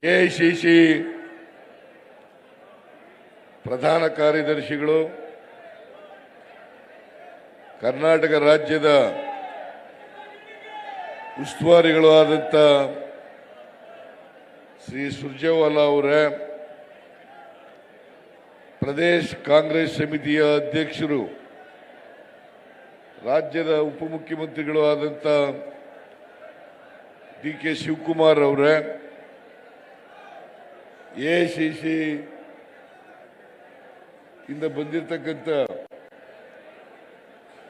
AICC ಪ್ರಧಾನ ಕಾರ್ಯದರ್ಶಿಗಳು, ಕರ್ನಾಟಕ ರಾಜ್ಯದ ಉಸ್ತುವಾರಿಗಳು ಆದಂಥ ಶ್ರೀ ಸುರ್ಜೇವಾಲಾ ಅವರೇ, ಪ್ರದೇಶ್ ಕಾಂಗ್ರೆಸ್ ಸಮಿತಿಯ ಅಧ್ಯಕ್ಷರು, ರಾಜ್ಯದ ಉಪಮುಖ್ಯಮಂತ್ರಿಗಳು ಆದಂಥ ಡಿ.ಕೆ. ಶಿವಕುಮಾರ್ ಅವರೇ, ಎಐಸಿಸಿ ಇಂದ ಬಂದಿರತಕ್ಕಂಥ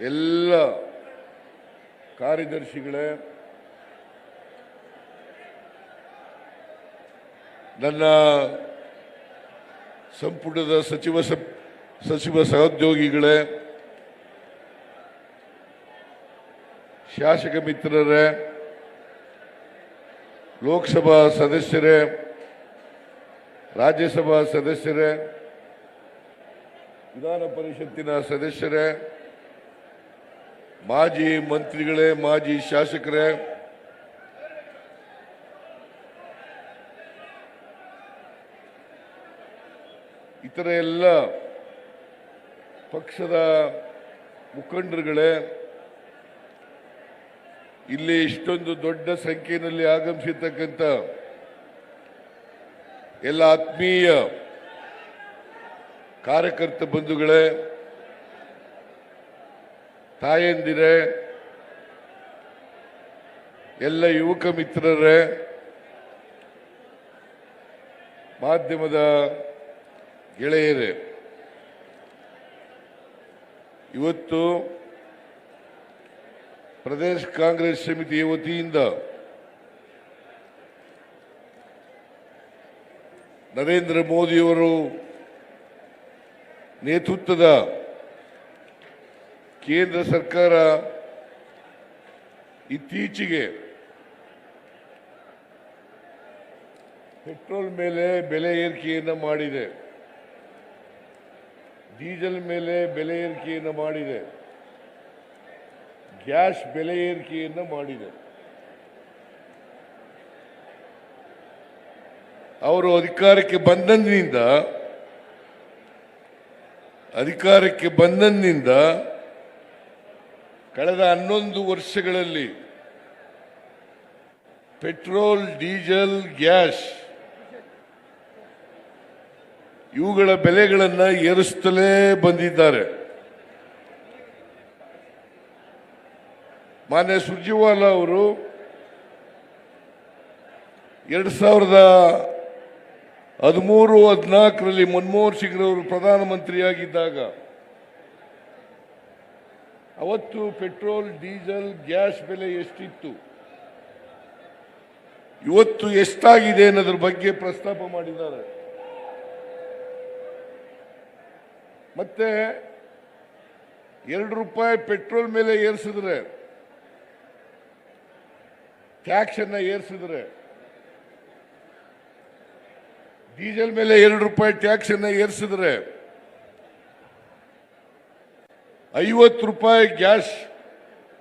ಎಲ್ಲ ಕಾರ್ಯದರ್ಶಿಗಳೇ, ನನ್ನ ಸಂಪುಟದ ಸಚಿವ ಸಹೋದ್ಯೋಗಿಗಳೇ, ಶಾಸಕ ಮಿತ್ರರೇ, ಲೋಕಸಭಾ ಸದಸ್ಯರೇ, ರಾಜ್ಯಸಭಾ ಸದಸ್ಯರೇ, ವಿಧಾನ ಪರಿಷತ್ತಿನ ಸದಸ್ಯರೇ, ಮಾಜಿ ಮಂತ್ರಿಗಳೇ, ಮಾಜಿ ಶಾಸಕರೇ, ಇತರ ಎಲ್ಲ ಪಕ್ಷದ ಮುಖಂಡರುಗಳೇ, ಇಲ್ಲಿ ಇಷ್ಟೊಂದು ದೊಡ್ಡ ಸಂಖ್ಯೆಯಲ್ಲಿ ಆಗಮಿಸಿರ್ತಕ್ಕಂಥ ಎಲ್ಲ ಆತ್ಮೀಯ ಕಾರ್ಯಕರ್ತ ಬಂಧುಗಳೇ, ತಾಯಂದಿರೇ, ಎಲ್ಲ ಯುವಕ ಮಿತ್ರರೇ, ಮಾಧ್ಯಮದ ಗೆಳೆಯರೇ, ಇವತ್ತು ಪ್ರದೇಶ್ ಕಾಂಗ್ರೆಸ್ ಸಮಿತಿಯ ವತಿಯಿಂದ ನರೇಂದ್ರ ಮೋದಿಯವರು ನೇತೃತ್ವದ ಕೇಂದ್ರ ಸರ್ಕಾರ ಇತ್ತೀಚೆಗೆ ಪೆಟ್ರೋಲ್ ಮೇಲೆ ಬೆಲೆ ಏರಿಕೆಯನ್ನು ಮಾಡಿದೆ, ಡೀಸೆಲ್ ಮೇಲೆ ಬೆಲೆ ಏರಿಕೆಯನ್ನು ಮಾಡಿದೆ, ಗ್ಯಾಸ್ ಬೆಲೆ ಏರಿಕೆಯನ್ನು ಮಾಡಿದೆ. ಅವರು ಅಧಿಕಾರಕ್ಕೆ ಬಂದಂದಿನಿಂದ ಕಳೆದ 11 ವರ್ಷಗಳಲ್ಲಿ ಪೆಟ್ರೋಲ್, ಡೀಸೆಲ್, ಗ್ಯಾಸ್ ಇವುಗಳ ಬೆಲೆಗಳನ್ನು ಏರಿಸುತ್ತಲೇ ಬಂದಿದ್ದಾರೆ. ಮಾನ್ಯ ಸುರ್ಜೇವಾಲಾ ಅವರು 2013-14ರಲ್ಲಿ ಮನಮೋಹನ್ ಸಿಂಗ್ ಅವರು ಪ್ರಧಾನಮಂತ್ರಿಯಾಗಿದ್ದಾಗ ಅವತ್ತು ಪೆಟ್ರೋಲ್, ಡೀಸೆಲ್, ಗ್ಯಾಸ್ ಬೆಲೆ ಎಷ್ಟಿತ್ತು, ಇವತ್ತು ಎಷ್ಟಾಗಿದೆ ಅನ್ನೋದ್ರ ಬಗ್ಗೆ ಪ್ರಸ್ತಾಪ ಮಾಡಿದ್ದಾರೆ. ಮತ್ತೆ ₹2 ಪೆಟ್ರೋಲ್ ಮೇಲೆ ಏರಿಸಿದ್ರೆ, ಟ್ಯಾಕ್ಸ್ ಅನ್ನ ಏರಿಸಿದ್ರೆ, ಡೀಸೆಲ್ ಮೇಲೆ ₹2 ಟ್ಯಾಕ್ಸ್ ಅನ್ನ ಏರಿಸಿದ್ರೆ, ₹50 ಗ್ಯಾಸ್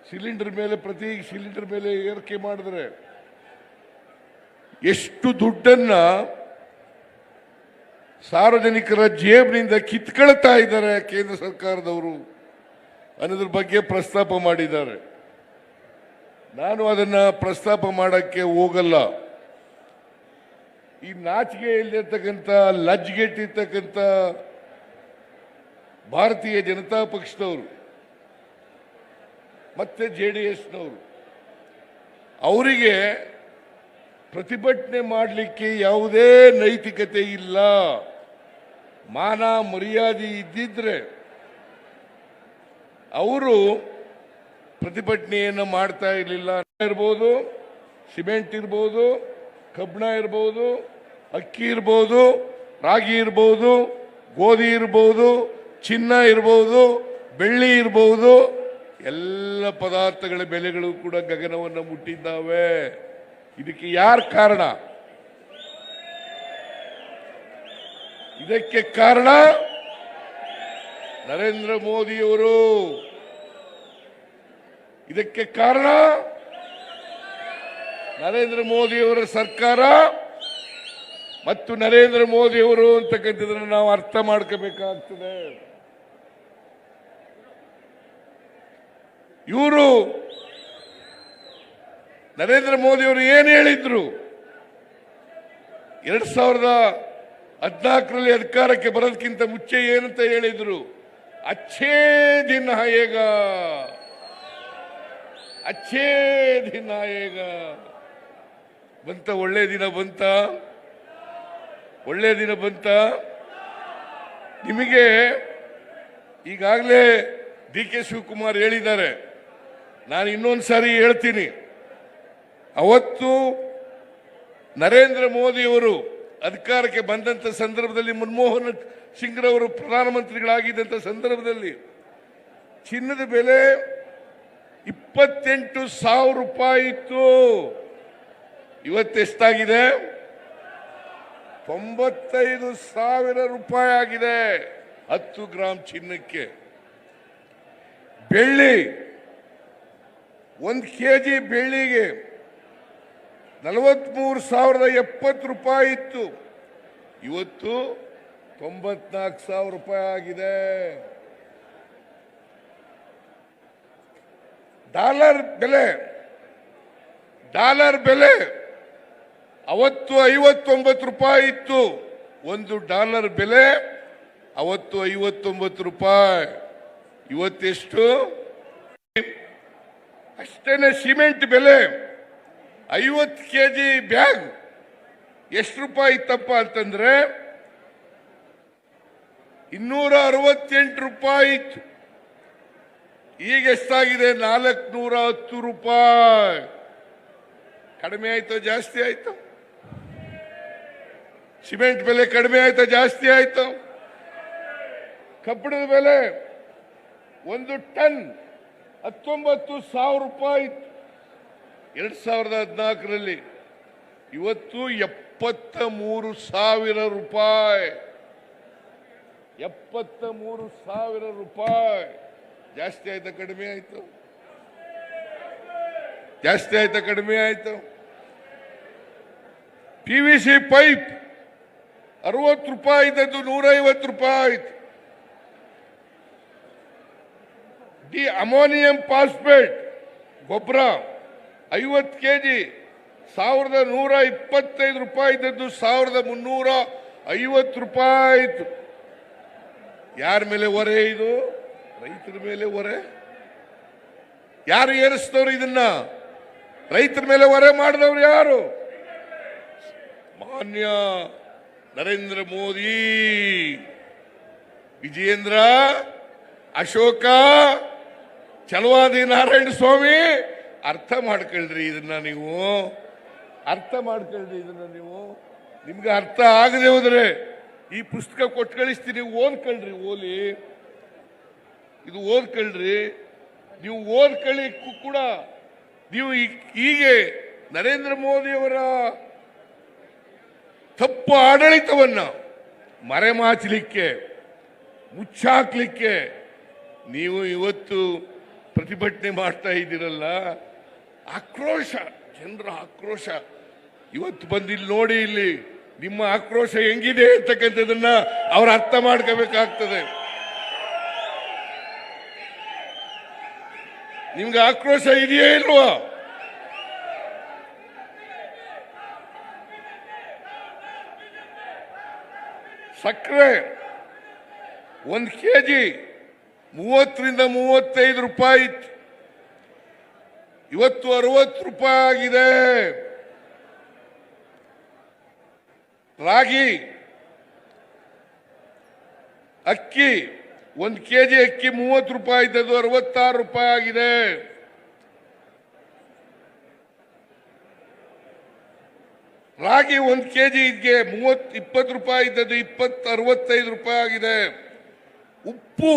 ಸಿಲಿಂಡರ್ ಮೇಲೆ, ಪ್ರತಿ ಸಿಲಿಂಡರ್ ಮೇಲೆ ಏರಿಕೆ ಮಾಡಿದ್ರೆ ಎಷ್ಟು ದುಡ್ಡನ್ನ ಸಾರ್ವಜನಿಕರ ಜೇಬಿನಿಂದ ಕಿತ್ಕೊಳ್ತಾ ಇದ್ದಾರೆ ಕೇಂದ್ರ ಸರ್ಕಾರದವರು ಅನ್ನೋದ್ರ ಬಗ್ಗೆ ಪ್ರಸ್ತಾಪ ಮಾಡಿದ್ದಾರೆ. ನಾನು ಅದನ್ನ ಪ್ರಸ್ತಾಪ ಮಾಡಕ್ಕೆ ಹೋಗಲ್ಲ. ಈ ನಾಚಿಕೆ ಇಲ್ಲತಕ್ಕಂಥ, ಲಜ್ಜೆಗೆಟ್ಟಿರ್ತಕ್ಕಂಥ ಭಾರತೀಯ ಜನತಾ ಪಕ್ಷದವರು ಮತ್ತೆ JDSನವರು, ಅವರಿಗೆ ಪ್ರತಿಭಟನೆ ಮಾಡಲಿಕ್ಕೆ ಯಾವುದೇ ನೈತಿಕತೆ ಇಲ್ಲ. ಮಾನ ಮರ್ಯಾದೆ ಇದ್ದಿದ್ರೆ ಅವರು ಪ್ರತಿಭಟನೆಯನ್ನು ಮಾಡ್ತಾ ಇರಲಿಲ್ಲ. ಇರ್ಬೋದು, ಸಿಮೆಂಟ್ ಇರ್ಬೋದು, ಕಬ್ಬಣ ಇರ್ಬೋದು, ಅಕ್ಕಿ ಇರ್ಬೋದು, ರಾಗಿ ಇರ್ಬೋದು, ಗೋಧಿ ಇರ್ಬೋದು, ಚಿನ್ನ ಇರ್ಬೋದು, ಬೆಳ್ಳಿ ಇರ್ಬೋದು, ಎಲ್ಲ ಪದಾರ್ಥಗಳ ಬೆಲೆಗಳು ಕೂಡ ಗಗನವನ್ನು ಮುಟ್ಟಿದ್ದಾವೆ. ಇದಕ್ಕೆ ಯಾರು ಕಾರಣ? ಇದಕ್ಕೆ ಕಾರಣ ನರೇಂದ್ರ ಮೋದಿಯವರು. ಇದಕ್ಕೆ ಕಾರಣ ನರೇಂದ್ರ ಮೋದಿಯವರ ಸರ್ಕಾರ ಮತ್ತು ನರೇಂದ್ರ ಮೋದಿ ಅವರು ಅಂತಕ್ಕಂಥದ್ದನ್ನು ನಾವು ಅರ್ಥ ಮಾಡ್ಕೋಬೇಕಾಗ್ತದೆ. ಇವರು ನರೇಂದ್ರ ಮೋದಿ ಅವರು ಏನು ಹೇಳಿದ್ರು, 2014ರಲ್ಲಿ ಅಧಿಕಾರಕ್ಕೆ ಬರೋದಕ್ಕಿಂತ ಮುಂಚೆ ಏನಂತ ಹೇಳಿದ್ರು, ಅಚ್ಚೇ ದಿನ ಆಯೇಗ, ಅಚ್ಚೇ ದಿನ ಆಯೇಗ. ಬಂತ ಒಳ್ಳೆ ದಿನ ಬಂತ, ಒಳ್ಳೆ ದಿನ ಬಂತ. ನಿಮಗೆ ಈಗಾಗಲೇ DK ಶಿವಕುಮಾರ್ ಹೇಳಿದ್ದಾರೆ, ನಾನು ಇನ್ನೊಂದು ಸಾರಿ ಹೇಳ್ತೀನಿ. ಅವತ್ತು ನರೇಂದ್ರ ಮೋದಿ ಅವರು ಅಧಿಕಾರಕ್ಕೆ ಬಂದಂತ ಸಂದರ್ಭದಲ್ಲಿ, ಮನಮೋಹನ್ ಸಿಂಗ್ರವರು ಪ್ರಧಾನಮಂತ್ರಿಗಳಾಗಿದ್ದಂಥ ಸಂದರ್ಭದಲ್ಲಿ ಚಿನ್ನದ ಬೆಲೆ 28,000 ರೂಪಾಯಿ ಇತ್ತು. ಇವತ್ತೆಷ್ಟಾಗಿದೆ? 95,000 ರೂಪಾಯಿ ಆಗಿದೆ 10 ಗ್ರಾಂ ಚಿನ್ನಕ್ಕೆ. ಬೆಳ್ಳಿ 1 kg ಬೆಳ್ಳಿಗೆ 43,070 ರೂಪಾಯಿ ಇತ್ತು. ಇವತ್ತು 94,000 ರೂಪಾಯಿ ಆಗಿದೆ. ಡಾಲರ್ ಬೆಲೆ ಅವತ್ತು 59 ರೂಪಾಯಿ ಇತ್ತು. $1 ಬೆಲೆ ಅವತ್ತು 59 ರೂಪಾಯಿ. ಇವತ್ತೆಷ್ಟು? ಅಷ್ಟೇನೆ. ಸಿಮೆಂಟ್ ಬೆಲೆ 50 kg ಬ್ಯಾಗ್ ಎಷ್ಟು ರೂಪಾಯಿ ಇತ್ತಪ್ಪ ಅಂತಂದ್ರೆ 268 ರೂಪಾಯಿ ಇತ್ತು. ಈಗ ಎಷ್ಟಾಗಿದೆ? 410 ರೂಪಾಯಿ. ಕಡಿಮೆ ಆಯ್ತು ಜಾಸ್ತಿ ಆಯ್ತು? ಸಿಮೆಂಟ್ ಬೆಲೆ ಕಡಿಮೆ ಆಯ್ತಾ ಜಾಸ್ತಿ ಆಯ್ತು? ಕಬ್ಬಿಣದ ಬೆಲೆ 1 ಟನ್ 19,000 ರೂಪಾಯಿ ಇತ್ತು 2014ರಲ್ಲಿ. ಇವತ್ತು 73,000 ರೂಪಾಯಿ. 73,000 ರೂಪಾಯಿ. ಜಾಸ್ತಿ ಆಯ್ತಾ ಕಡಿಮೆ ಆಯ್ತು? ಜಾಸ್ತಿ ಆಯ್ತಾ ಕಡಿಮೆ ಆಯ್ತು? PVC ಪೈಪ್ 60 ರೂಪಾಯಿ ಇದ್ದದ್ದು 150 ರೂಪಾಯಿ ಆಯ್ತು. ಅಮೋನಿಯಂ ಫಾಸ್ಫೇಟ್ ಗೊಬ್ಬರ 50 kg 1,125 ರೂಪಾಯಿ ಇದ್ದದ್ದು 1,350 ರೂಪಾಯಿ ಆಯ್ತು. ಯಾರ ಮೇಲೆ ಹೊರೆ ಇದು? ರೈತರ ಮೇಲೆ ಹೊರೆ. ಯಾರು ಏರಿಸಿದವರು ಇದನ್ನ? ರೈತರ ಮೇಲೆ ಹೊರೆ ಮಾಡಿದವರು ಯಾರು? ಮಾನ್ಯ ನರೇಂದ್ರ ಮೋದಿ, ವಿಜಯೇಂದ್ರ, ಅಶೋಕ, ಚಲವಾದಿ ನಾರಾಯಣ ಸ್ವಾಮಿ. ಅರ್ಥ ಮಾಡ್ಕೊಳ್ರಿ ಇದನ್ನ ನೀವು, ಅರ್ಥ ಮಾಡ್ಕೊಳ್ರಿ ಇದನ್ನ ನೀವು. ನಿಮ್ಗೆ ಅರ್ಥ ಆಗದೆ ಹೋದ್ರೆ ಈ ಪುಸ್ತಕ ಕೊಟ್ಟು ಕಳಿಸ್ತೀನಿ, ಓದ್ಕೊಳ್ರಿ. ಓಲಿ ಇದು ಓದ್ಕೊಳ್ರಿ. ನೀವು ಓದ್ಕೊಳ್ಳಿಕ್ಕೂ ಕೂಡ ನೀವು ಹೀಗೆ ನರೇಂದ್ರ ಮೋದಿಯವರ ತಪ್ಪು ಆಡಳಿತವನ್ನ ಮರೆಮಾಚಲಿಕ್ಕೆ, ಮುಚ್ಚಾಕ್ಲಿಕ್ಕೆ ನೀವು ಇವತ್ತು ಪ್ರತಿಭಟನೆ ಮಾಡ್ತಾ ಇದ್ದೀರಲ್ಲ. ಆಕ್ರೋಶ, ಜನರ ಆಕ್ರೋಶ ಇವತ್ತು ಬಂದಿಲ್ಲಿ ನೋಡಿ. ಇಲ್ಲಿ ನಿಮ್ಮ ಆಕ್ರೋಶ ಹೆಂಗಿದೆ ಅಂತಕ್ಕಂಥದನ್ನ ಅವ್ರು ಅರ್ಥ ಮಾಡ್ಕೋಬೇಕಾಗ್ತದೆ. ನಿಮ್ಗೆ ಆಕ್ರೋಶ ಇದೆಯೇ ಇಲ್ವಾ? ಸಕ್ಕರೆ 1 kg 30ರಿಂದ 35 ರೂಪಾಯಿ ಇತ್ತು. ಇವತ್ತು 60 ರೂಪಾಯಿ ಆಗಿದೆ. ರಾಗಿ, ಅಕ್ಕಿ 1 kg ಅಕ್ಕಿ 30 ರೂಪಾಯಿ ಇದ್ದದ್ದು 66 ರೂಪಾಯಿ ಆಗಿದೆ. ರಾಗಿ 1 kgಗೆ 20 ರೂಪಾಯಿ ಇದ್ದದ್ದು 65 ರೂಪಾಯಿ ಆಗಿದೆ. ಉಪ್ಪು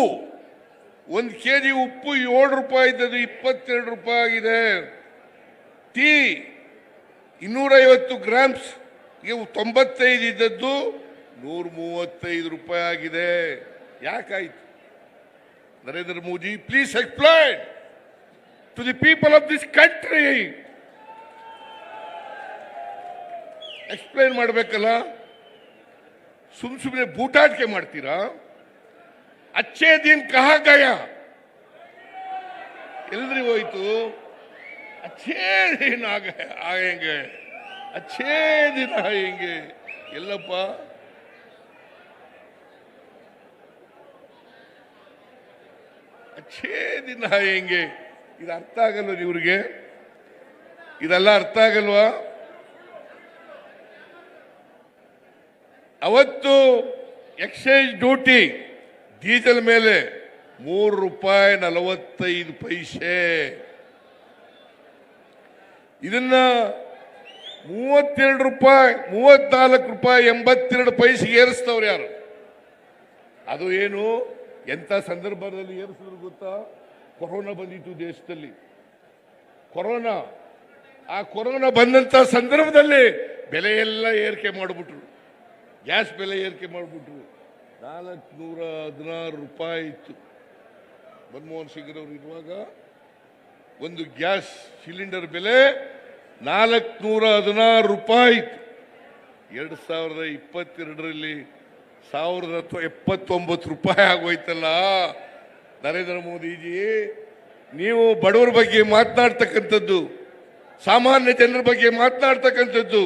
1 kg ಉಪ್ಪು 7 ರೂಪಾಯಿ ಇದ್ದದ್ದು 22 ರೂಪಾಯಿ ಆಗಿದೆ. ಟೀ 250 ಗ್ರಾಮ್ಸ್ 95 ಇದ್ದದ್ದು 135 ರೂಪಾಯಿ ಆಗಿದೆ. ಯಾಕಾಯ್ತು? Narendra Modi, please explain to the people of this country. Explain ಮಾಡಬೇಕಲ್ಲ. ಸುಮ್ಮನೆ ಬೂಟಾಟಿಕೆ ಮಾಡ್ತೀರಾ? ಅಚ್ಚೇ ದಿನ್ ಕಹಾ ಗಯಾ? ಎಲ್ರಿ ಹೋಯ್ತು? ಅಚ್ಚೇ ದಿನ ಆಯಂಗೆ, ಅಚ್ಚೇ ದಿನ ಆಯಂಗೆ ಎಲ್ಲಪ್ಪ? ಅಚ್ಚೇ ದಿನ ಆಯಂಗೆ ಇದು ಅರ್ಥ ಆಗಲ್ವ ಇವ್ರಿಗೆ? ಇದೆಲ್ಲ ಅರ್ಥ ಆಗಲ್ವಾ? ಅವತ್ತು ಎಕ್ಸೈಸ್ ಡ್ಯೂಟಿ ಡೀಸೆಲ್ ಮೇಲೆ ₹3.45. ಇದನ್ನ ₹34.82 ಏರಿಸ್ತವ್ರು ಯಾರು? ಅದು ಏನು ಎಂತ ಸಂದರ್ಭದಲ್ಲಿ ಏರಿಸಿದ್ರು ಗೊತ್ತಾ? ಕೊರೋನಾ ಬಂದಿತ್ತು ದೇಶದಲ್ಲಿ. ಆ ಕೊರೋನಾ ಬಂದಂತ ಸಂದರ್ಭದಲ್ಲಿ ಬೆಲೆ ಎಲ್ಲ ಏರಿಕೆ ಮಾಡಿಬಿಟ್ರು. ಗ್ಯಾಸ್ ಬೆಲೆ ಏರಿಕೆ ಮಾಡಿಬಿಟ್ರು. ₹416 ಇತ್ತು. ಮನಮೋಹನ್ ಸಿಂಗ್ ಅವರು ಇರುವಾಗ ಒಂದು ಗ್ಯಾಸ್ ಸಿಲಿಂಡರ್ ಬೆಲೆ ₹416 ಇತ್ತು. 2022ರಲ್ಲಿ ₹1,079 ಆಗೋಯ್ತಲ್ಲ. ನರೇಂದ್ರ ಮೋದಿಜಿ, ನೀವು ಬಡವರ ಬಗ್ಗೆ ಮಾತನಾಡ್ತಕ್ಕಂಥದ್ದು, ಸಾಮಾನ್ಯ ಜನರ ಬಗ್ಗೆ ಮಾತನಾಡ್ತಕ್ಕಂಥದ್ದು,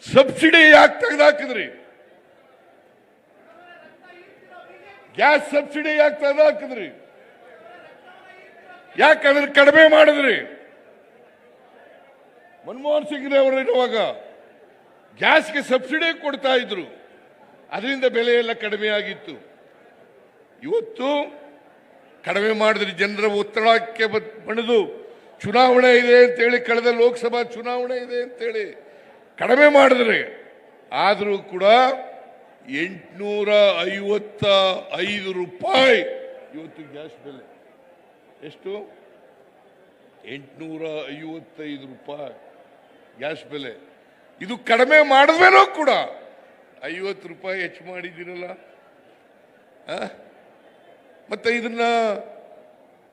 ಸಬ್ಸಿಡಿ ಯಾಕೆ ತೆಗೆದಾಕಿದ್ರಿ? ಗ್ಯಾಸ್ ಸಬ್ಸಿಡಿ ಯಾಕೆ ತೆಗೆದಾಕಿದ್ರಿ? ಯಾಕೆ ಅದನ್ನು ಕಡಿಮೆ ಮಾಡಿದ್ರಿ? ಮನಮೋಹನ್ ಸಿಂಗ್ ಅವರು ಇರುವಾಗ ಗ್ಯಾಸ್ಗೆ ಸಬ್ಸಿಡಿ ಕೊಡ್ತಾ ಇದ್ರು, ಅದರಿಂದ ಬೆಲೆ ಎಲ್ಲ ಕಡಿಮೆ ಆಗಿತ್ತು. ಇವತ್ತು ಕಡಿಮೆ ಮಾಡಿದ್ರಿ. ಜನರ ಒತ್ತಡಕ್ಕೆ ಬಣದು ಚುನಾವಣೆ ಇದೆ ಅಂತೇಳಿ, ಕಳೆದ ಲೋಕಸಭಾ ಚುನಾವಣೆ ಇದೆ ಅಂತೇಳಿ ಕಡಿಮೆ ಮಾಡಿದ್ರಿ. ಆದರೂ ಕೂಡ ₹855 ಇವತ್ತು ಗ್ಯಾಸ್ ಬೆಲೆ. ಎಷ್ಟು? ₹855 ಗ್ಯಾಸ್ ಬೆಲೆ. ಇದು ಕಡಿಮೆ ಮಾಡಿದ್ಮೇಲೂ ಕೂಡ ₹50 ಹೆಚ್ಚು ಮಾಡಿದ್ದೀರಲ್ಲ. ಮತ್ತೆ ಇದನ್ನ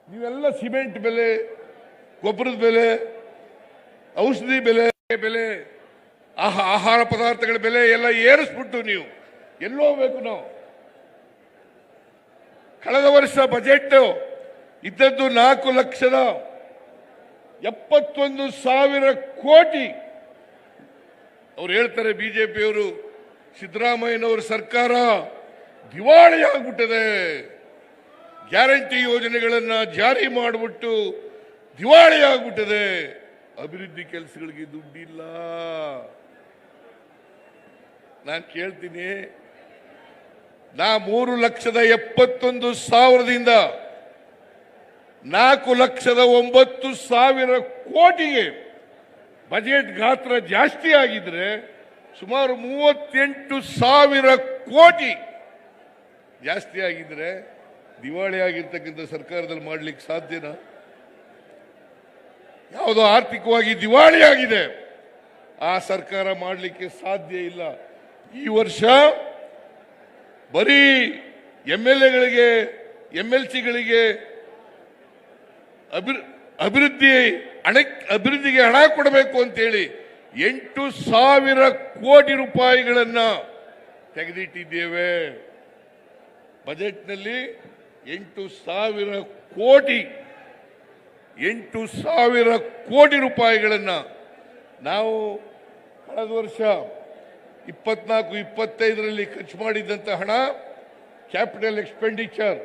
ನೀವೆಲ್ಲ ಸಿಮೆಂಟ್ ಬೆಲೆ, ಗೊಬ್ಬರದ ಬೆಲೆ, ಔಷಧಿ ಬೆಲೆ, ಆಹಾರ ಪದಾರ್ಥಗಳ ಬೆಲೆ ಎಲ್ಲ ಏರಿಸ್ಬಿಟ್ಟು ನೀವು ಎಲ್ಲೋಗ್ಬೇಕು? ನಾವು ಕಳೆದ ವರ್ಷ ಬಜೆಟ್ ಇದ್ದದ್ದು ₹4,71,000 ಕೋಟಿ. ಅವ್ರು ಹೇಳ್ತಾರೆ, ಬಿಜೆಪಿಯವರು, ಸಿದ್ದರಾಮಯ್ಯನವರ ಸರ್ಕಾರ ದಿವಾಳಿ ಆಗ್ಬಿಟ್ಟಿದೆ, ಗ್ಯಾರಂಟಿ ಯೋಜನೆಗಳನ್ನ ಜಾರಿ ಮಾಡಿಬಿಟ್ಟು ದಿವಾಳಿ ಆಗ್ಬಿಟ್ಟಿದೆ, ಅಭಿವೃದ್ಧಿ ಕೆಲಸಗಳಿಗೆ ದುಡ್ಡಿಲ್ಲ. ನಾನು ಕೇಳ್ತೀನಿ, ನಾ 3,71,000ದಿಂದ 4,09,000 ಕೋಟಿಗೆ ಬಜೆಟ್ ಗಾತ್ರ ಜಾಸ್ತಿ ಆಗಿದ್ರೆ ಸುಮಾರು 38,000 ಕೋಟಿ ಜಾಸ್ತಿ ಆಗಿದ್ರೆ ದಿವಾಳಿ ಆಗಿರ್ತಕ್ಕಂಥ ಸರ್ಕಾರದಲ್ಲಿ ಮಾಡ್ಲಿಕ್ಕೆ ಸಾಧ್ಯನಾ? ಯಾವುದೋ ಆರ್ಥಿಕವಾಗಿ ದಿವಾಳಿ ಆಗಿದೆ, ಆ ಸರ್ಕಾರ ಮಾಡಲಿಕ್ಕೆ ಸಾಧ್ಯ ಇಲ್ಲ. ಈ ವರ್ಷ ಬರೀ MLAಗಳಿಗೆ, MLCಗಳಿಗೆ ಅಭಿವೃದ್ಧಿಗೆ ಹಣ ಕೊಡಬೇಕು ಅಂತೇಳಿ 8,000 ಕೋಟಿ ರೂಪಾಯಿಗಳನ್ನ ತೆಗೆದಿಟ್ಟಿದ್ದೇವೆ. ಬಜೆಟ್ನಲ್ಲಿ 8,000 ಕೋಟಿ ರೂಪಾಯಿಗಳನ್ನ ನಾವು ಕಳೆದ ವರ್ಷ 24-25ರಲ್ಲಿ ಖರ್ಚು ಮಾಡಿದ್ದಂತ ಹಣ ಕ್ಯಾಪಿಟಲ್ ಎಕ್ಸ್ಪೆಂಡಿಚರ್.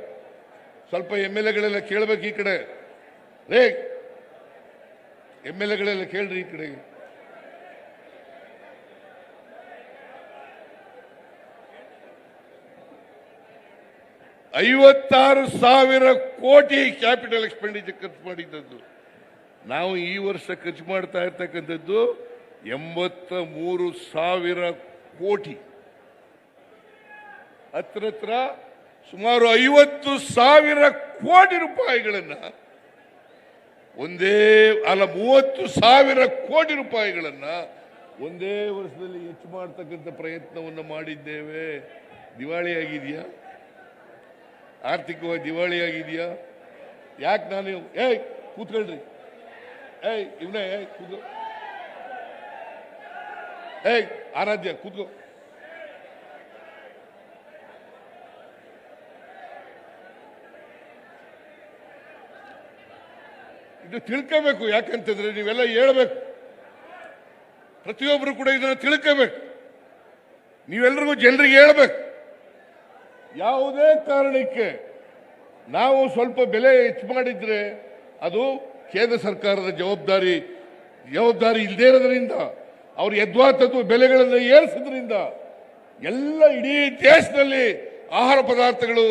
ಸ್ವಲ್ಪ MLAಗಳೆಲ್ಲ ಕೇಳಬೇಕು ಈ ಕಡೆ. ರೇ MLAಗಳೆಲ್ಲ ಕೇಳ್ರಿ ಈ ಕಡೆಗೆ. ₹56,000 ಕೋಟಿ ಕ್ಯಾಪಿಟಲ್ ಎಕ್ಸ್ಪೆಂಡಿಚರ್ ಖರ್ಚು ಮಾಡಿದ್ದದ್ದು. ನಾವು ಈ ವರ್ಷ ಖರ್ಚು ಮಾಡ್ತಾ ಇರ್ತಕ್ಕಂಥದ್ದು 83,000 ಕೋಟಿ. ಹತ್ರ ಸುಮಾರು 50,000 ಕೋಟಿ ರೂಪಾಯಿಗಳನ್ನ 30,000 ಕೋಟಿ ರೂಪಾಯಿಗಳನ್ನ ಒಂದೇ ವರ್ಷದಲ್ಲಿ ಹೆಚ್ಚು ಮಾಡತಕ್ಕಂಥ ಪ್ರಯತ್ನವನ್ನು ಮಾಡಿದ್ದೇವೆ. ದಿವಾಳಿ ಆಗಿದೆಯಾ? ಆರ್ಥಿಕವಾಗಿ ದಿವಾಳಿ ಆಗಿದೆಯಾ? ಯಾಕೆ ನಾನು ಕೂತ್ಕೊಳ್ರಿ, ಇವನೇ ಕೂತು, ಆರಾಧ್ಯ ಕೂತ್ಕೋ, ಇದು ತಿಳ್ಕೋಬೇಕು. ಯಾಕಂತಂದ್ರೆ ನೀವೆಲ್ಲ ಹೇಳ್ಬೇಕು, ಪ್ರತಿಯೊಬ್ಬರು ಕೂಡ ಇದನ್ನು ತಿಳ್ಕೋಬೇಕು. ನೀವೆಲ್ಲರಿಗೂ ಜನರಿಗೆ ಹೇಳ್ಬೇಕು. ಯಾವುದೇ ಕಾರಣಕ್ಕೆ ನಾವು ಸ್ವಲ್ಪ ಬೆಲೆ ಹೆಚ್ಚು ಮಾಡಿದ್ರೆ ಅದು ಕೇಂದ್ರ ಸರ್ಕಾರದ ಜವಾಬ್ದಾರಿ ಇಲ್ಲದೇ ಇರೋದ್ರಿಂದ, ಅವ್ರು ಯದ್ವಾತತ್ವ ಬೆಲೆಗಳನ್ನು ಏರಿಸೋದ್ರಿಂದ ಎಲ್ಲ ಇಡೀ ದೇಶದಲ್ಲಿ ಆಹಾರ ಪದಾರ್ಥಗಳು,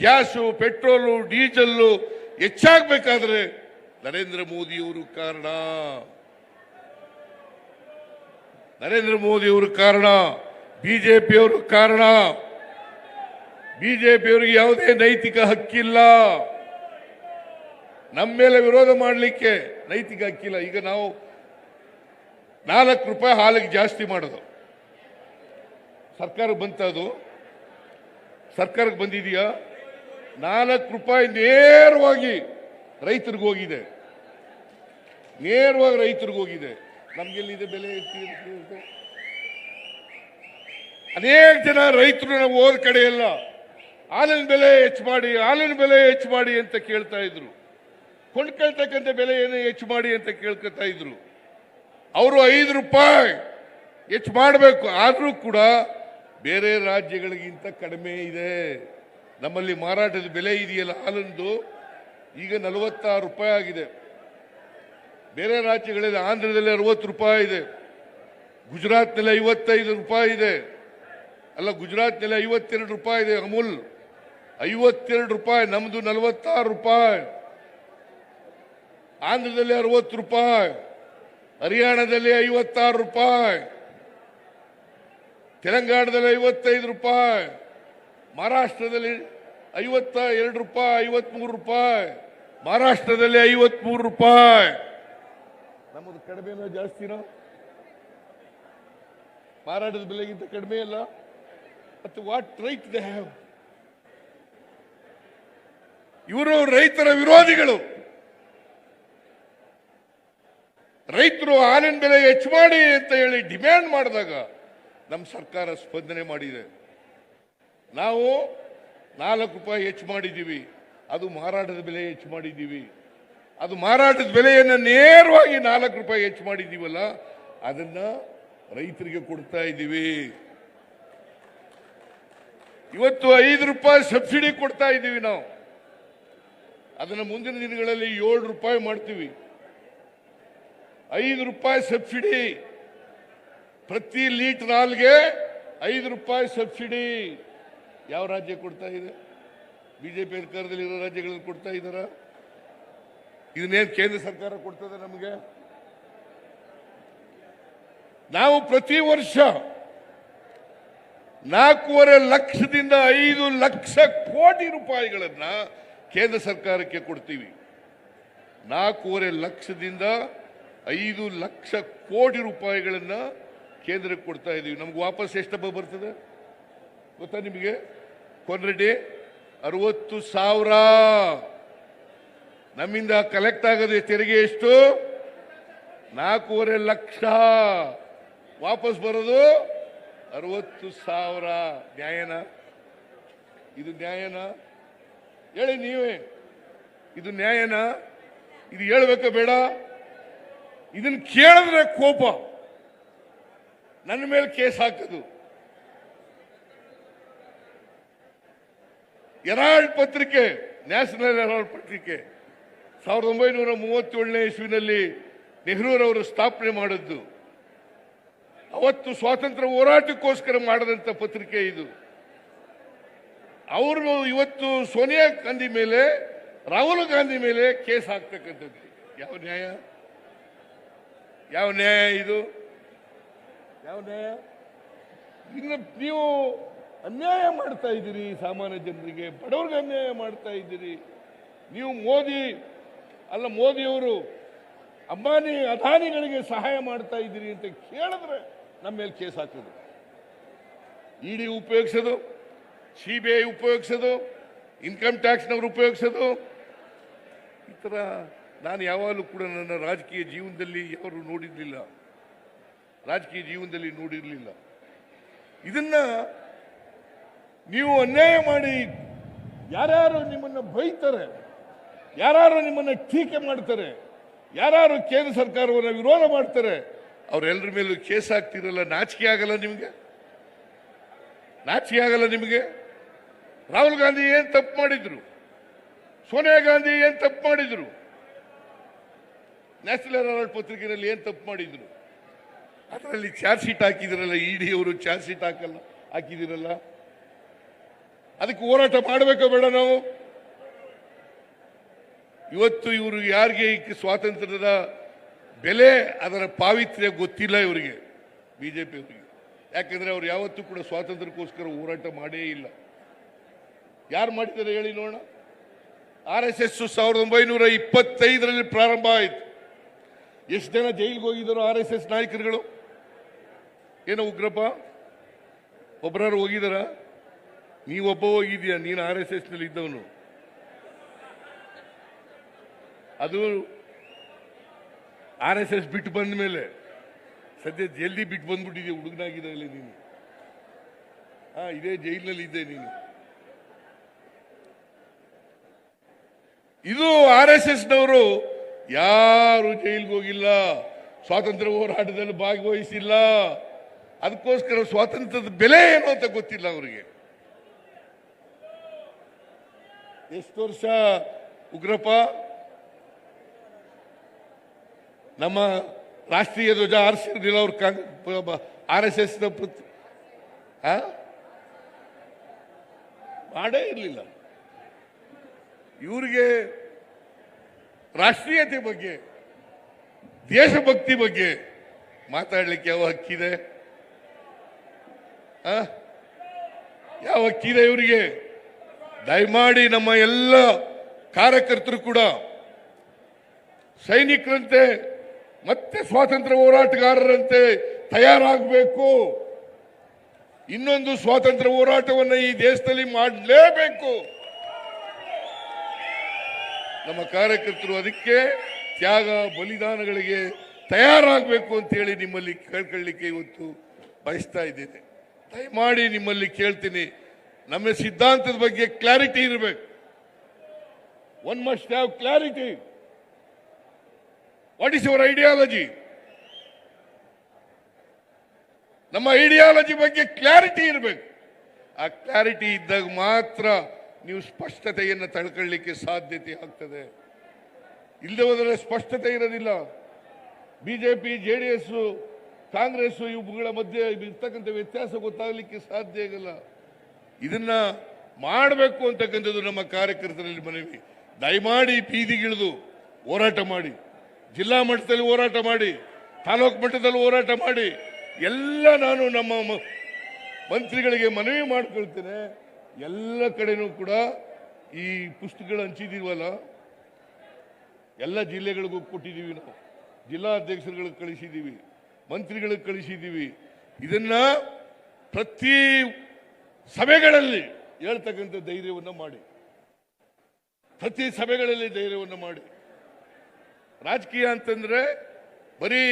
ಗ್ಯಾಸು, ಪೆಟ್ರೋಲು, ಡೀಸೆಲ್ಲು ಹೆಚ್ಚಾಗಬೇಕಾದ್ರೆ ನರೇಂದ್ರ ಮೋದಿಯವರು ಕಾರಣ. ನರೇಂದ್ರ ಮೋದಿಯವರು ಕಾರಣ, ಬಿಜೆಪಿಯವರು ಕಾರಣ. ಬಿಜೆಪಿಯವರಿಗೆ ಯಾವುದೇ ನೈತಿಕ ಹಕ್ಕಿಲ್ಲ. ನಮ್ಮ ಮೇಲೆ ವಿರೋಧ ಮಾಡಲಿಕ್ಕೆ ನೈತಿಕ ಹಕ್ಕಿಲ್ಲ. ಈಗ ನಾವು 4 ರೂಪಾಯಿ ಹಾಲಿಗೆ ಜಾಸ್ತಿ ಮಾಡೋದು ಸರ್ಕಾರಕ್ಕೆ ಬಂತದು, ಸರ್ಕಾರಕ್ಕೆ ಬಂದಿದೆಯಾ? 4 ರೂಪಾಯಿ ನೇರವಾಗಿ ರೈತರಿಗೆ ಹೋಗಿದೆ, ನೇರವಾಗಿ ರೈತರಿಗೆ ಹೋಗಿದೆ. ನಮ್ಗೆಲ್ಲಿದೆ ಬೆಲೆ? ಅನೇಕ ಜನ ರೈತರು ನಾವು ಹೋದ ಕಡೆ ಎಲ್ಲ ಹಾಲಿನ ಬೆಲೆ ಹೆಚ್ಚು ಮಾಡಿ, ಹಾಲಿನ ಬೆಲೆ ಹೆಚ್ಚು ಮಾಡಿ ಅಂತ ಕೇಳ್ತಾ ಇದ್ರು. ಕೊಂಡ್ಕೊಳ್ತಕ್ಕಂಥ ಬೆಲೆ ಏನೇ ಹೆಚ್ಚು ಮಾಡಿ ಅಂತ ಕೇಳ್ಕೊತಾ ಇದ್ರು. ಅವರು 5 ರೂಪಾಯಿ ಹೆಚ್ಚು ಮಾಡಬೇಕು, ಆದರೂ ಕೂಡ ಬೇರೆ ರಾಜ್ಯಗಳಿಗಿಂತ ಕಡಿಮೆ ಇದೆ. ನಮ್ಮಲ್ಲಿ ಮಾರಾಟದ ಬೆಲೆ ಇದೆಯಲ್ಲ ಹಾಲಿಂದು, ಈಗ 46 ರೂಪಾಯಿ ಆಗಿದೆ. ಬೇರೆ ರಾಜ್ಯಗಳಲ್ಲಿ ಆಂಧ್ರದಲ್ಲಿ 60 ರೂಪಾಯಿ ಇದೆ, ಗುಜರಾತ್ನಲ್ಲಿ 55 ರೂಪಾಯಿ ಇದೆ. ಅಲ್ಲ, ಗುಜರಾತ್ನಲ್ಲಿ 52 ರೂಪಾಯಿ ಇದೆ ಅಮೂಲ್, 52 ರೂಪಾಯಿ. ನಮ್ದು 46 ರೂಪಾಯಿ. ಆಂಧ್ರದಲ್ಲಿ 60 ರೂಪಾಯಿ, ಹರಿಯಾಣದಲ್ಲಿ 56 ರೂಪಾಯಿ, ತೆಲಂಗಾಣದಲ್ಲಿ 55 ರೂಪಾಯಿ, ಮಹಾರಾಷ್ಟ್ರದಲ್ಲಿ 52 ರೂಪಾಯಿ, 53 ರೂಪಾಯಿ, ಮಹಾರಾಷ್ಟ್ರದಲ್ಲಿ 53 ರೂಪಾಯಿ. ನಮ್ಮದು ಕಡಿಮೆನೋ ಜಾಸ್ತಿನೋ? ಮಾರಾಟದ ಬೆಲೆಗಿಂತ ಕಡಿಮೆ ಅಲ್ಲ. ಮತ್ತು ವಾಟ್ ರೈಟ್ ದೇ ಹ್ಯಾವ್? ಇವರು ರೈತರ ವಿರೋಧಿಗಳು. ರೈತರು ಹಾಲಿನ ಬೆಲೆ ಹೆಚ್ಚು ಮಾಡಿ ಅಂತ ಹೇಳಿ ಡಿಮ್ಯಾಂಡ್ ಮಾಡಿದಾಗ ನಮ್ಮ ಸರ್ಕಾರ ಸ್ಪಂದನೆ ಮಾಡಿದೆ. ನಾವು 4 ರೂಪಾಯಿ ಹೆಚ್ಚು ಮಾಡಿದ್ದೀವಿ, ಅದು ಮಾರಾಟದ ಬೆಲೆ ಹೆಚ್ಚು ಮಾಡಿದ್ದೀವಿ. ಅದು ಮಾರಾಟದ ಬೆಲೆಯನ್ನು ನೇರವಾಗಿ 4 ರೂಪಾಯಿ ಹೆಚ್ಚು ಮಾಡಿದ್ದೀವಲ್ಲ, ಅದನ್ನ ರೈತರಿಗೆ ಕೊಡ್ತಾ ಇದ್ದೀವಿ. ಇವತ್ತು 5 ರೂಪಾಯಿ ಸಬ್ಸಿಡಿ ಕೊಡ್ತಾ ಇದ್ದೀವಿ ನಾವು. ಅದನ್ನ ಮುಂದಿನ ದಿನಗಳಲ್ಲಿ 7 ರೂಪಾಯಿ ಮಾಡ್ತೀವಿ. 5 ರೂಪಾಯಿ ಸಬ್ಸಿಡಿ ಪ್ರತಿ ಲೀಟರ್ ಹಾಲ್ಗೆ, 5 ರೂಪಾಯಿ ಸಬ್ಸಿಡಿ. ಯಾವ ರಾಜ್ಯ ಕೊಡ್ತಾ ಇದೆ? ಬಿಜೆಪಿ ಸರ್ಕಾರದಲ್ಲಿ ಇರೋ ರಾಜ್ಯಗಳಲ್ಲಿ ಕೊಡ್ತಾ ಇದ್ದಾರ? ಇದನ್ನೇನು ಕೇಂದ್ರ ಸರ್ಕಾರ ಕೊಡ್ತದೆ ನಮಗೆ? ನಾವು ಪ್ರತಿ ವರ್ಷ 4.5 ಲಕ್ಷದಿಂದ 5 ಲಕ್ಷ ಕೋಟಿ ರೂಪಾಯಿಗಳನ್ನ ಕೇಂದ್ರ ಸರ್ಕಾರಕ್ಕೆ ಕೊಡ್ತೀವಿ. 4.5 ಲಕ್ಷದಿಂದ 5 ಲಕ್ಷ ಕೋಟಿ ರೂಪಾಯಿಗಳನ್ನ ಕೇಂದ್ರಕ್ಕೆ ಕೊಡ್ತಾ ಇದ್ದೀವಿ. ನಮ್ಗೆ ವಾಪಸ್ ಎಷ್ಟಪ್ಪ ಬರ್ತದೆ ಗೊತ್ತಾ ನಿಮಗೆ? ಕೊನ್ರೆಡ್ಡಿ 60,000. ನಮ್ಮಿಂದ ಕಲೆಕ್ಟ್ ಆಗದೆ ತೆರಿಗೆ ಎಷ್ಟು? 4.5 ಲಕ್ಷ. ವಾಪಸ್ ಬರೋದು 60,000. ನ್ಯಾಯನಾ? ಇದು ನ್ಯಾಯನಾ? ಹೇಳಿ ನೀವೇ, ಇದು ನ್ಯಾಯನಾ? ಇದು ಹೇಳ್ಬೇಕಾ ಬೇಡ? ಇದನ್ನ ಕೇಳಿದ್ರೆ ಕೋಪ, ನನ್ನ ಮೇಲೆ ಕೇಸ್ ಹಾಕೋದು. ಹೆರಾಲ್ಡ್ ಪತ್ರಿಕೆ, ನ್ಯಾಷನಲ್ ಹೆರಾಲ್ಡ್ ಪತ್ರಿಕೆ 1937ನೇ ಇಸ್ವಿನಲ್ಲಿ ನೆಹರೂರವರು ಸ್ಥಾಪನೆ ಮಾಡಿದ್ದು. ಅವತ್ತು ಸ್ವಾತಂತ್ರ್ಯ ಹೋರಾಟಕ್ಕೋಸ್ಕರ ಮಾಡದಂತ ಪತ್ರಿಕೆ ಇದು. ಅವರು ಇವತ್ತು ಸೋನಿಯಾ ಗಾಂಧಿ ಮೇಲೆ, ರಾಹುಲ್ ಗಾಂಧಿ ಮೇಲೆ ಕೇಸ್ ಹಾಕ್ತಕ್ಕಂಥದ್ದು ಯಾವ ನ್ಯಾಯ? ಯಾವ ನ್ಯಾಯ ಇದು? ಯಾವ ನ್ಯಾಯ? ಇನ್ನು ನೀವು ಅನ್ಯಾಯ ಮಾಡ್ತಾ ಇದ್ದೀರಿ ಸಾಮಾನ್ಯ ಜನರಿಗೆ, ಬಡವರಿಗೆ ಅನ್ಯಾಯ ಮಾಡ್ತಾ ಇದ್ದೀರಿ. ನೀವು ಮೋದಿಯವರು ಅಂಬಾನಿ ಅದಾನಿಗಳಿಗೆ ಸಹಾಯ ಮಾಡ್ತಾ ಇದ್ದೀರಿ ಅಂತ ಕೇಳಿದ್ರೆ ನಮ್ಮ ಮೇಲೆ ಕೇಸ್ ಹಾಕೋದು, ಇಡಿ ಉಪಯೋಗಿಸೋದು, ಸಿಬಿಐ ಉಪಯೋಗಿಸೋದು, ಇನ್ಕಮ್ ಟ್ಯಾಕ್ಸ್ನವರು ಉಪಯೋಗಿಸೋದು. ಈ ಥರ ನಾನು ಯಾವಾಗಲೂ ಕೂಡ ನನ್ನ ರಾಜಕೀಯ ಜೀವನದಲ್ಲಿ ಯಾರು ನೋಡಿರಲಿಲ್ಲ, ರಾಜಕೀಯ ಜೀವನದಲ್ಲಿ ನೋಡಿರಲಿಲ್ಲ. ಇದನ್ನ ನೀವು ಅನ್ಯಾಯ ಮಾಡಿ ಯಾರ್ಯಾರು ನಿಮ್ಮನ್ನ ಬೈತಾರೆ, ಯಾರು ನಿಮ್ಮನ್ನ ಟೀಕೆ ಮಾಡ್ತಾರೆ, ಯಾರು ಕೇಂದ್ರ ಸರ್ಕಾರವನ್ನು ವಿರೋಧ ಮಾಡ್ತಾರೆ ಅವರೆಲ್ಲರ ಮೇಲೂ ಕೇಸ್ ಹಾಕ್ತಿರಲ್ಲ, ನಾಚಿಕೆ ಆಗಲ್ಲ ನಿಮಗೆ? ನಾಚಿಕೆ ಆಗಲ್ಲ ನಿಮಗೆ? ರಾಹುಲ್ ಗಾಂಧಿ ಏನ್ ತಪ್ಪು ಮಾಡಿದ್ರು? ಸೋನಿಯಾ ಗಾಂಧಿ ಏನ್ ತಪ್ಪು ಮಾಡಿದ್ರು? ನ್ಯಾಷನಲ್ ಹೆರಾಲ್ಡ್ ಪತ್ರಿಕೆಯಲ್ಲಿ ಏನ್ ತಪ್ಪು ಮಾಡಿದ್ರು? ಅದರಲ್ಲಿ ಚಾರ್ಜ್ ಶೀಟ್ ಹಾಕಿದಿರಲ್ಲ, ಇಡಿ ಅವರು ಚಾರ್ಜ್ ಶೀಟ್ ಹಾಕಿದಿರಲ್ಲ. ಅದಕ್ಕೆ ಹೋರಾಟ ಮಾಡಬೇಕೋ ಬೇಡ ನಾವು? ಇವತ್ತು ಇವರು ಯಾರಿಗೆ ಸ್ವಾತಂತ್ರ್ಯದ ಬೆಲೆ, ಅದರ ಪಾವಿತ್ರ್ಯ ಗೊತ್ತಿಲ್ಲ ಇವರಿಗೆ, ಬಿಜೆಪಿ ಅವರಿಗೆ. ಯಾಕಂದ್ರೆ ಅವ್ರು ಯಾವತ್ತೂ ಕೂಡ ಸ್ವಾತಂತ್ರ್ಯಕ್ಕೋಸ್ಕರ ಹೋರಾಟ ಮಾಡೇ ಇಲ್ಲ. ಯಾರು ಮಾಡಿದ್ದಾರೆ ಹೇಳಿ ನೋಡೋಣ? RSS 1925ರಲ್ಲಿ ಪ್ರಾರಂಭ ಆಯಿತು. ಎಷ್ಟು ಜನ ಜೈಲಿಗೆ ಹೋಗಿದ್ದರು RSS ನಾಯಕರುಗಳು? ಏನೋ ಉಗ್ರಪ್ಪ ಒಬ್ಬರಾರು ಹೋಗಿದಾರ? ನೀವೊಬ್ಬ ಹೋಗಿದ್ಯಾ? ನೀನು RSS ನಲ್ಲಿ ಇದ್ದವನು. ಅದು RSS ಬಿಟ್ಟು ಬಂದ ಮೇಲೆ ಸದ್ಯ ಜಲ್ದಿ ಬಿಟ್ಟು ಬಂದ್ಬಿಟ್ಟಿದ್ಯಾ, ಹುಡುಗನಾಗಿದ್ದಾಗಲೇ ನೀನು. ಇದೇ ಜೈಲಿನಲ್ಲಿ ಇದ್ದೆ ನೀನು. ಇದು RSSನವರು ಯಾರು ಜೈಲಿಗೆ ಹೋಗಿಲ್ಲ, ಸ್ವಾತಂತ್ರ್ಯ ಹೋರಾಟದಲ್ಲಿ ಭಾಗವಹಿಸಿಲ್ಲ. ಅದಕ್ಕೋಸ್ಕರ ಸ್ವಾತಂತ್ರ್ಯದ ಬೆಲೆ ಏನು ಅಂತ ಗೊತ್ತಿಲ್ಲ ಅವರಿಗೆ. ಎಷ್ಟು ವರ್ಷ ಉಗ್ರಪ್ಪ ನಮ್ಮ ರಾಷ್ಟ್ರೀಯ ಧ್ವಜ ಆರಿಸಿರಲಿಲ್ಲ ಅವ್ರು, RSS ಮಾಡೇ ಇರಲಿಲ್ಲ. ಇವರಿಗೆ ರಾಷ್ಟ್ರೀಯತೆ ಬಗ್ಗೆ, ದೇಶಭಕ್ತಿ ಬಗ್ಗೆ ಮಾತಾಡಲಿಕ್ಕೆ ಯಾವ ಹಕ್ಕಿದೆ? ಯಾವ ಹಕ್ಕಿದೆ ಇವರಿಗೆ? ದಯಮಾಡಿ ನಮ್ಮ ಎಲ್ಲ ಕಾರ್ಯಕರ್ತರು ಕೂಡ ಸೈನಿಕರಂತೆ ಮತ್ತೆ ಸ್ವಾತಂತ್ರ್ಯ ಹೋರಾಟಗಾರರಂತೆ ತಯಾರಾಗಬೇಕು. ಇನ್ನೊಂದು ಸ್ವಾತಂತ್ರ್ಯ ಹೋರಾಟವನ್ನು ಈ ದೇಶದಲ್ಲಿ ಮಾಡಲೇಬೇಕು. ನಮ್ಮ ಕಾರ್ಯಕರ್ತರು ಅದಕ್ಕೆ ತ್ಯಾಗ ಬಲಿದಾನಗಳಿಗೆ ತಯಾರಾಗಬೇಕು ಅಂತ ಹೇಳಿ ನಿಮ್ಮಲ್ಲಿ ಕೇಳ್ಕೊಳ್ಳಿಕ್ಕೆ ಇವತ್ತು ಬಯಸ್ತಾ ಇದ್ದೇನೆ. ದಯಮಾಡಿ ನಿಮ್ಮಲ್ಲಿ ಕೇಳ್ತೀನಿ, ನಮ್ಮ ಸಿದ್ಧಾಂತದ ಬಗ್ಗೆ ಕ್ಲಾರಿಟಿ ಇರಬೇಕು. One must have clarity. What is your ideology? ನಮ್ಮ ಐಡಿಯಾಲಜಿ ಬಗ್ಗೆ ಕ್ಲಾರಿಟಿ ಇರಬೇಕು. ಆ ಕ್ಲಾರಿಟಿ ಇದ್ದಾಗ ಮಾತ್ರ ನೀವು ಸ್ಪಷ್ಟತೆಯನ್ನು ತಳ್ಕೊಳ್ಳಿಕ್ಕೆ ಸಾಧ್ಯತೆ ಆಗ್ತದೆ. ಇಲ್ಲದೆ ಹೋದರೆ ಸ್ಪಷ್ಟತೆ ಇರೋದಿಲ್ಲ. ಬಿಜೆಪಿ, JDS, ಕಾಂಗ್ರೆಸ್ ಇವುಗಳ ಮಧ್ಯೆ ಇರ್ತಕ್ಕಂಥ ವ್ಯತ್ಯಾಸ ಗೊತ್ತಾಗಲಿಕ್ಕೆ ಸಾಧ್ಯ ಆಗಲ್ಲ. ಇದನ್ನ ಮಾಡಬೇಕು ಅಂತಕ್ಕಂಥದ್ದು ನಮ್ಮ ಕಾರ್ಯಕರ್ತರಲ್ಲಿ ಮನವಿ. ದಯಮಾಡಿ ಬೀದಿಗಿಳಿದು ಹೋರಾಟ ಮಾಡಿ, ಜಿಲ್ಲಾ ಮಟ್ಟದಲ್ಲಿ ಹೋರಾಟ ಮಾಡಿ, ತಾಲೂಕು ಮಟ್ಟದಲ್ಲಿ ಹೋರಾಟ ಮಾಡಿ. ಎಲ್ಲ ನಾನು ನಮ್ಮ ಮಂತ್ರಿಗಳಿಗೆ ಮನವಿ ಮಾಡ್ಕೊಳ್ತೇನೆ. ಎಲ್ಲ ಕಡೆನೂ ಕೂಡ ಈ ಪುಸ್ತಕಗಳು ಹಂಚಿದೀವಲ್ಲ, ಎಲ್ಲ ಜಿಲ್ಲೆಗಳಿಗೂ ಕೊಟ್ಟಿದ್ದೀವಿ. ನಾವು ಜಿಲ್ಲಾ ಅಧ್ಯಕ್ಷರುಗಳಿಗೆ ಕಳಿಸಿದ್ದೀವಿ, ಮಂತ್ರಿಗಳಿಗೆ ಕಳಿಸಿದ್ದೀವಿ. ಇದನ್ನ ಪ್ರತಿ ಸಭೆಗಳಲ್ಲಿ ಹೇಳ್ತಕ್ಕಂಥ ಧೈರ್ಯವನ್ನು ಮಾಡಿ, ಪ್ರತಿ ಸಭೆಗಳಲ್ಲಿ ಧೈರ್ಯವನ್ನು ಮಾಡಿ. ರಾಜಕೀಯ ಅಂತಂದ್ರೆ ಬರೀ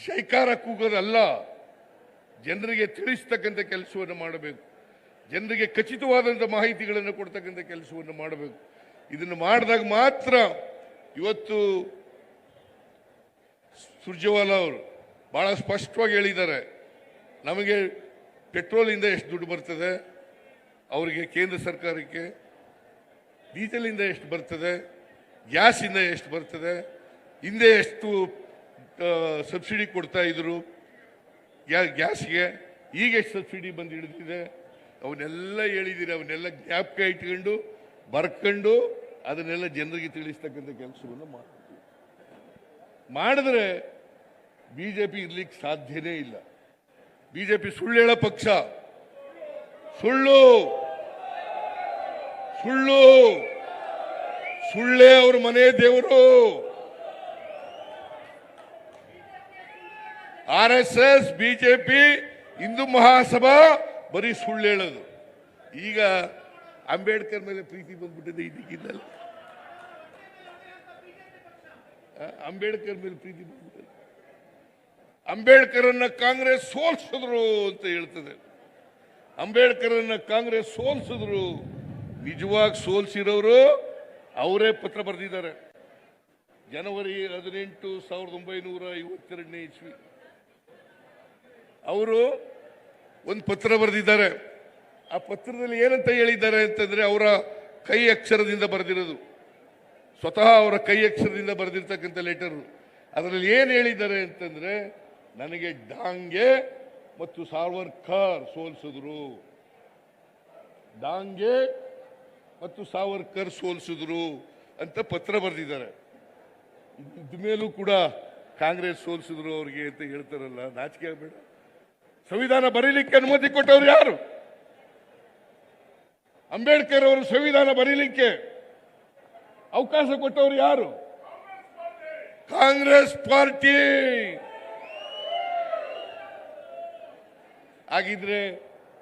ಶೈಕಾರ ಕೂಗೋದಲ್ಲ, ಜನರಿಗೆ ತಿಳಿಸ್ತಕ್ಕಂಥ ಕೆಲಸವನ್ನು ಮಾಡಬೇಕು. ಜನರಿಗೆ ಖಚಿತವಾದಂಥ ಮಾಹಿತಿಗಳನ್ನು ಕೊಡ್ತಕ್ಕಂಥ ಕೆಲಸವನ್ನು ಮಾಡಬೇಕು. ಇದನ್ನು ಮಾಡಿದಾಗ ಮಾತ್ರ ಇವತ್ತು ಸುರ್ಜೇವಾಲಾ ಅವರು ಬಹಳ ಸ್ಪಷ್ಟವಾಗಿ ಹೇಳಿದ್ದಾರೆ, ನಮಗೆ ಪೆಟ್ರೋಲಿಂದ ಎಷ್ಟು ದುಡ್ಡು ಬರ್ತದೆ, ಅವರಿಗೆ ಕೇಂದ್ರ ಸರ್ಕಾರಕ್ಕೆ ಡೀಸೆಲಿಂದ ಎಷ್ಟು ಬರ್ತದೆ, ಗ್ಯಾಸಿಂದ ಎಷ್ಟು ಬರ್ತದೆ, ಹಿಂದೆ ಎಷ್ಟು ಸಬ್ಸಿಡಿ ಕೊಡ್ತಾ ಇದ್ರು ಗ್ಯಾಸ್ಗೆ, ಈಗ ಎಷ್ಟು ಸಬ್ಸಿಡಿ ಬಂದು ಹಿಡಿದಿದೆ, ಅವನ್ನೆಲ್ಲ ಹೇಳಿದ್ದೀರಿ. ಅವನ್ನೆಲ್ಲ ಜ್ಞಾಪಕ ಇಟ್ಕೊಂಡು ಬರ್ಕೊಂಡು ಅದನ್ನೆಲ್ಲ ಜನರಿಗೆ ತಿಳಿಸ್ತಕ್ಕಂಥ ಕೆಲಸವನ್ನು ಮಾಡಿದ್ರೆ ಬಿಜೆಪಿ ಇರ್ಲಿಕ್ಕೆ ಸಾಧ್ಯನೇ ಇಲ್ಲ. ಬಿಜೆಪಿ ಸುಳ್ಳು ಹೇಳೋ ಪಕ್ಷ. ಸುಳ್ಳು ಸುಳ್ಳು ಸುಳ್ಳೇ ಅವ್ರ ಮನೆ ದೇವರು. RSS, ಬಿಜೆಪಿ, ಹಿಂದೂ ಮಹಾಸಭಾ ಬರೀ ಸುಳ್ಳು ಹೇಳೋದು. ಈಗ ಅಂಬೇಡ್ಕರ್ ಮೇಲೆ ಪ್ರೀತಿ ಬಂದ್ಬಿಟ್ಟಿದೆ ಇದಕ್ಕಿದ್ದಲ್ಲ. ಅಂಬೇಡ್ಕರ್ ಮೇಲೆ ಪ್ರೀತಿ ಬಂದ್ಬಿಟ್ಟಿದೆ. ಅಂಬೇಡ್ಕರನ್ನ ಕಾಂಗ್ರೆಸ್ ಸೋಲ್ಸಿದ್ರು ಅಂತ ಹೇಳ್ತದೆ. ಅಂಬೇಡ್ಕರನ್ನ ಕಾಂಗ್ರೆಸ್ ಸೋಲ್ಸಿದ್ರು. ನಿಜವಾಗಿ ಸೋಲ್ಸಿರೋರು ಅವರೇ ಪತ್ರ ಬರೆದಿದ್ದಾರೆ. ಜನವರಿ 18, 1952 ಇಸ್ವಿ ಅವರು ಒಂದು ಪತ್ರ ಬರೆದಿದ್ದಾರೆ. ಆ ಪತ್ರದಲ್ಲಿ ಏನಂತ ಹೇಳಿದ್ದಾರೆ ಅಂತಂದ್ರೆ, ಅವರ ಕೈ ಅಕ್ಷರದಿಂದ ಬರೆದಿರೋದು, ಸ್ವತಃ ಅವರ ಕೈ ಅಕ್ಷರದಿಂದ ಬರೆದಿರ್ತಕ್ಕಂಥ ಲೆಟರು. ಅದರಲ್ಲಿ ಏನು ಹೇಳಿದ್ದಾರೆ ಅಂತಂದ್ರೆ, ನನಗೆ ಡಾಂಗೆ ಮತ್ತು ಸಾವರ್ಕರ್ ಸೋಲಿಸಿದ್ರು, ಡಾಂಗೆ ಮತ್ತು ಸಾವರ್ಕರ್ ಸೋಲಿಸಿದ್ರು ಅಂತ ಪತ್ರ ಬರೆದಿದ್ದಾರೆ. ಇದ ಮೇಲೂ ಕೂಡ ಕಾಂಗ್ರೆಸ್ ಸೋಲಿಸಿದ್ರು ಅವ್ರಿಗೆ ಅಂತ ಹೇಳ್ತಾರಲ್ಲ, ನಾಚಿಕೆ ಆಗಬೇಡ. ಸಂವಿಧಾನ ಬರೀಲಿಕ್ಕೆ ಅನುಮತಿ ಕೊಟ್ಟವ್ರು ಯಾರು? ಅಂಬೇಡ್ಕರ್ ಅವರು ಸಂವಿಧಾನ ಬರೀಲಿಕ್ಕೆ ಅವಕಾಶ ಕೊಟ್ಟವರು ಯಾರು? ಕಾಂಗ್ರೆಸ್ ಪಾರ್ಟಿ. ಆಗಿದ್ರೆ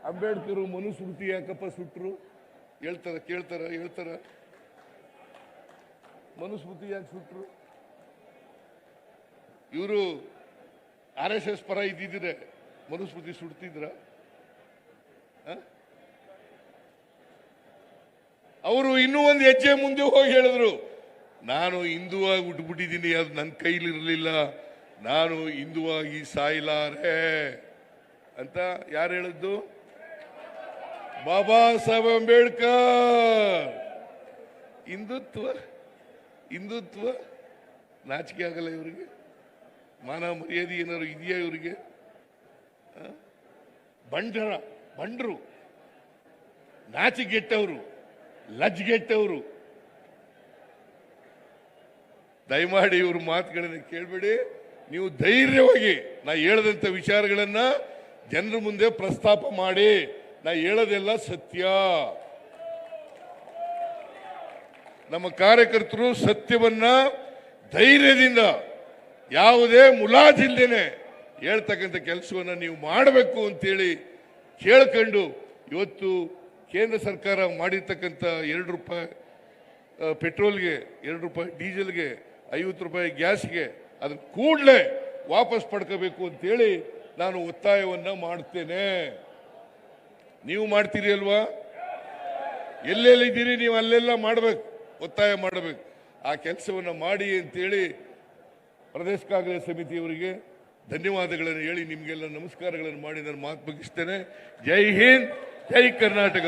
ಅಂಬೇಡ್ಕರ್ ಮನುಸ್ಮೃತಿ ಯಾಕಪ್ಪ ಸುಟ್ರು? ಹೇಳ್ತಾರ ಮನುಸ್ಮೃತಿ ಯಾಕೆ ಸುಟ್ರು? ಇವರು RSS ಪರ ಇದ್ದಿದ್ರೆ ಮನುಸ್ಮೃತಿ ಸುಡ್ತಿದ್ರ? ಅವರು ಇನ್ನೂ ಒಂದು ಹೆಜ್ಜೆ ಮುಂದೆ ಹೋಗಿ ಹೇಳಿದ್ರು, ನಾನು ಹಿಂದುವಾಗಿ ಹುಟ್ಟುಬಿಟ್ಟಿದ್ದೀನಿ, ಅದು ನನ್ನ ಕೈಲಿರಲಿಲ್ಲ, ನಾನು ಹಿಂದುವಾಗಿ ಸಾಯಲಾರೆ ಅಂತ. ಯಾರು ಹೇಳಿದ್ದು? ಬಾಬಾ ಸಾಹೇಬ್ ಅಂಬೇಡ್ಕರ್. ಹಿಂದುತ್ವ ನಾಚಿಕೆ ಆಗಲ್ಲ ಇವರಿಗೆ? ಮಾನ ಮರ್ಯಾದೆ ಏನಾದ್ರು ಇದೆಯಾ ಇವರಿಗೆ? ಬಂಡ್ರು, ನಾಚಿಗೆಟ್ಟವರು, ಲಜ್ಗೆಟ್ಟವರು. ದಯಮಾಡಿ ಇವ್ರ ಮಾತುಗಳನ್ನು ಕೇಳಬೇಡಿ. ನೀವು ಧೈರ್ಯವಾಗಿ ನಾ ಹೇಳದಂತ ವಿಚಾರಗಳನ್ನ ಜನರ ಮುಂದೆ ಪ್ರಸ್ತಾಪ ಮಾಡಿ. ನಾ ಹೇಳೋದೆಲ್ಲ ಸತ್ಯ. ನಮ್ಮ ಕಾರ್ಯಕರ್ತರು ಸತ್ಯವನ್ನ ಧೈರ್ಯದಿಂದ, ಯಾವುದೇ ಮುಲಾಜಿಲ್ದೇನೆ ಹೇಳ್ತಕ್ಕಂಥ ಕೆಲಸವನ್ನ ನೀವು ಮಾಡಬೇಕು ಅಂತೇಳಿ ಕೇಳ್ಕೊಂಡು, ಇವತ್ತು ಕೇಂದ್ರ ಸರ್ಕಾರ ಮಾಡಿರ್ತಕ್ಕಂಥ ₹2 ಪೆಟ್ರೋಲ್ಗೆ, ₹2 ಡೀಸೆಲ್ಗೆ, ₹50 ಗ್ಯಾಸ್ಗೆ ಅದನ್ನ ಕೂಡಲೇ ವಾಪಸ್ ಪಡ್ಕೋಬೇಕು ಅಂತೇಳಿ ನಾನು ಒತ್ತಾಯವನ್ನ ಮಾಡ್ತೇನೆ. ನೀವು ಮಾಡ್ತೀರಿ ಅಲ್ವಾ? ಎಲ್ಲೆಲ್ಲಿದ್ದೀರಿ ನೀವು ಅಲ್ಲೆಲ್ಲ ಮಾಡಬೇಕು, ಒತ್ತಾಯ ಮಾಡಬೇಕು. ಆ ಕೆಲಸವನ್ನ ಮಾಡಿ ಅಂತೇಳಿ ಪ್ರದೇಶ ಕಾಂಗ್ರೆಸ್ ಸಮಿತಿಯವರಿಗೆ ಧನ್ಯವಾದಗಳನ್ನು ಹೇಳಿ ನಿಮಗೆಲ್ಲ ನಮಸ್ಕಾರಗಳನ್ನು ಮಾಡಿ ನಾನು ಮಾತು ಮುಗಿಸ್ತೇನೆ. ಜೈ ಹಿಂದ್, ಜೈ ಕರ್ನಾಟಕ.